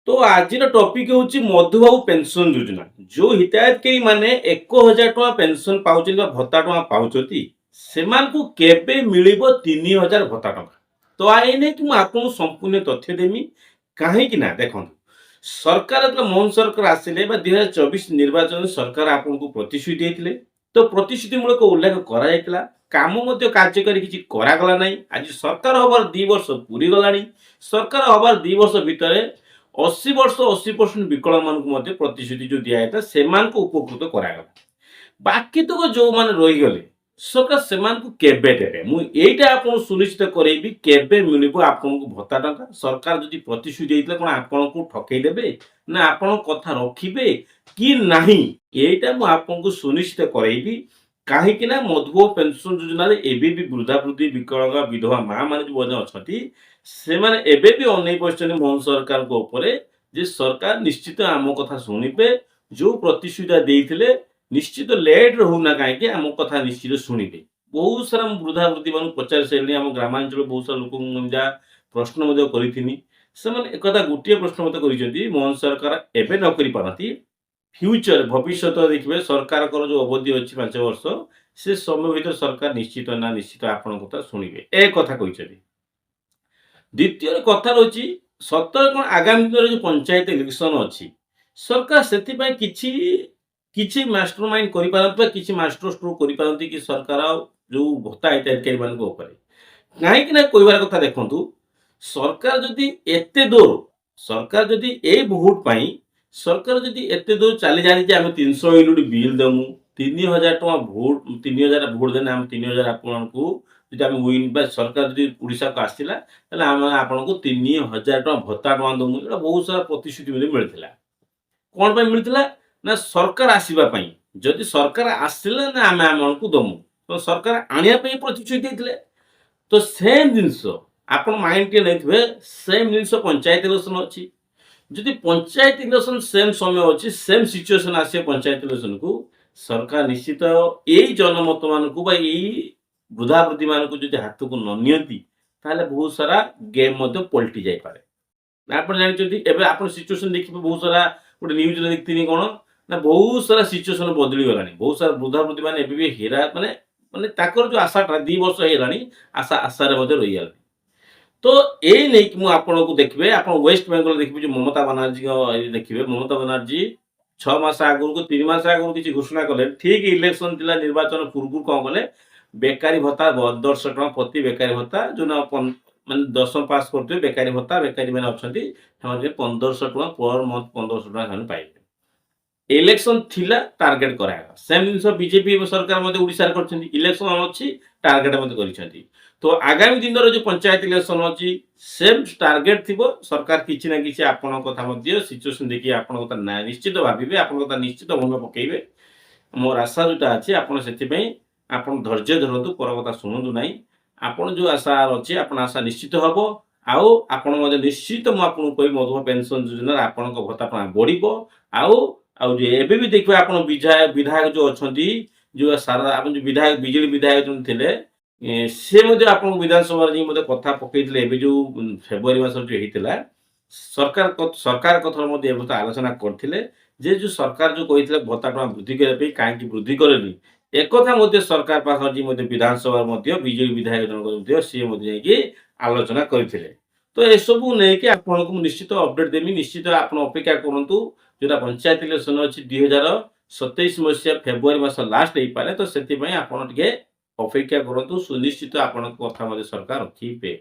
तो आज टॉपिक हूँ मधुबाबू पेंशन योजना जो हितायतकारी माने 1000 टଙ୍କା पेंशन पाउछन बा भत्ता टଙ୍କା पाउछती सेमानकु केबे मिलिबो 3000 भत्ता टଙ୍କା। तो आइ नै कि आपको संपूर्ण तथ्य देमी काहे कि ना देखन सरकार तो मोहन सरकार आसिले बा 2024 निर्वाचन सरकार आपनको प्रतिश्रुति देथिले। तो प्रतिश्रुति मूलक उल्लेख करा जायतिला काम मध्य कार्यकारी किछि करा गला नै। आज सरकार हबार 2 वर्ष पूरी गलानी। सरकार हबार 2 वर्ष भितरे 80 वर्ष 80% विकलांग मानकु मध्य प्रतिश्रुति जो दिया जाता सेमानकु उपकृत करागला। बाकी तक जो माने रही गले सरकार सेमानकु केबे देबे मु एटा आपन सुनिश्चित करेबी केबे मिलिबो आपनको भत्ता टंका। सरकार जदि प्रतिश्रुति देइतले कोन आपनको ठकै देबे ना आपन कथा रखिबे कि नाही एटा मु आपनको सुनिश्चित करेबी। काहे कि ना मधुबाबू पेंशन योजना रे एबे भी वृद्धा वृद्धि विकलांग विधवा मां माने जो बने अछती से माने एबे भी अनै बसचनी मोहन सरकार को ऊपर जे सरकार निश्चित आम कथा सुनिबे जो प्रतिश्रुति देइथिले निश्चित लेट रहू ना काहे कि आम कथा निश्चित सुनिबे। बहुत सारा वृद्धा वृद्धि मान पचार सेली आम ग्रामांचल बहुत सारा लोक जा प्रश्न मध्य करिथिनी से माने एकदा गुटिए प्रश्न मते करिसेंती मोहन सरकार एबे न करि पारती फ्यूचर भविष्य देखिए सरकार जो अवधि अच्छी 5 वर्ष से समय भीतर सरकार निश्चित ना निश्चित आपण कथा शुणे ए कथा कहते। द्वितीय कथा रही सतर कौन आगामी दिन जो पंचायत इलेक्शन अच्छी सरकार से किछि मास्टर माइंड कर मास्टर स्ट्रोक कर कि सरकार जो भत्ता हिताधिकारी मान कहीं कहबार कथा देखु सरकार जदि एते दूर सरकार जदि ए भोट पाई सरकार जदि एते दूर चली जानी जे आम 300 यूनिट बिल देमु 3000 टका भोट 3000 भोट देने आम 3000 आपको जदि आम विन बा सरकार जदि ओडिशा को आसला ताले आम आपको 3000 टका भत्ता टका दमु एटा बहुत सारा प्रतिश्रुति मिलता कौन पे मिलता ना सरकार आसीबा पई जदि सरकार आसिला ना आम आमको दमु तो सरकार आनिया पे प्रतिश्रुति देथिले। तो सेम जिंस आपण माइंड के नैथिबे सेम जिंस पंचायत इलेक्शन अछि जदि पंचायत इलेक्शन सेम समय अच्छी सेम सिचुएशन आसे पंचायत इलेक्शन को सरकार निश्चित यही जनमत मान को वृद्धा वृद्धि मान को जब हाथ को न नियंती ताले बहुत सारा गेम पलटि जाई पारे। आप जानते आप सिचुएशन देखिए बहुत सारा गोटे न्यूज देखती कौन ना बहुत सारा सिचुएशन बदली गलानी बहुत सारा वृद्धा वृद्धि मान भी हेरा माने माने ताकर जो आशाटा 2 वर्ष हेलानी आशा आशारे रही गलानी। तो ये नहीं कि आपको देखिए आप वेस्ट बेंगल देखिए जो ममता बनर्जी देखिए ममता बनर्जी 6 मास आगु को 3 मास आगु किसी घोषणा कले ठीक इलेक्शन जिला निर्वाचन पूर्व कौन कले बेकारी भत्ता 10 टଙ୍କା प्रति बेकारी भत्ता जो माने 10 पास करते बेकारी भत्ता बेकारी मैंने अच्छा 1500 टଙ୍କା पर मंथ 1500 टଙ୍କା पाइबे। इलेक्शन थिला टार्गेट कराया सेम जिन बीजेपी सरकार मध्य ओडिशा कर इलेक्शन अच्छी टार्गेट मध्य। तो आगामी दिन जो पंचायत इलेक्शन अच्छी सेम टार्गेट थी सरकार किसी ना कि आपण कथा सिचुएशन देखिए आपण कथा निश्चित भावे आपण कथा निश्चित मन पकेबे मोर आशा जोटा अच्छे आपड़ से आप धैर्य धरतु पर कथा शुणु ना आपड़ जो आशा अच्छे आप आशा निश्चित हम आउ आपण निश्चित मुझे कह मधुबाबू पेंशन योजना आपण भत्ता बढ़ो आउ भी देखिए आप विधायक जो अच्छा जो सारा आप जो विधायक बिजेडी विधायक जो थे सी विधानसभा कथा पकईले जो फेब्रुआरी मास जो होता सरकार कथा आलोचना करते जो सरकार जो कहते भत्ता टଙ୍କା वृद्धि करने कहीं वृद्धि करेनि एक सरकार पाखर विधानसभा बिजेडी विधायक जन सी आलोचना करते। तो यह सब नहीं कि आपको निश्चित अपडेट देमी निश्चित आप अपेक्षा करूँ जो पंचायत इलेक्शन अच्छी 2027 मसीहा फेब्रुआरी मास लास्ट हो पारे। तो से आप अपेक्षा करूँ सुनिश्चित आपण कथा सरकार रखिए।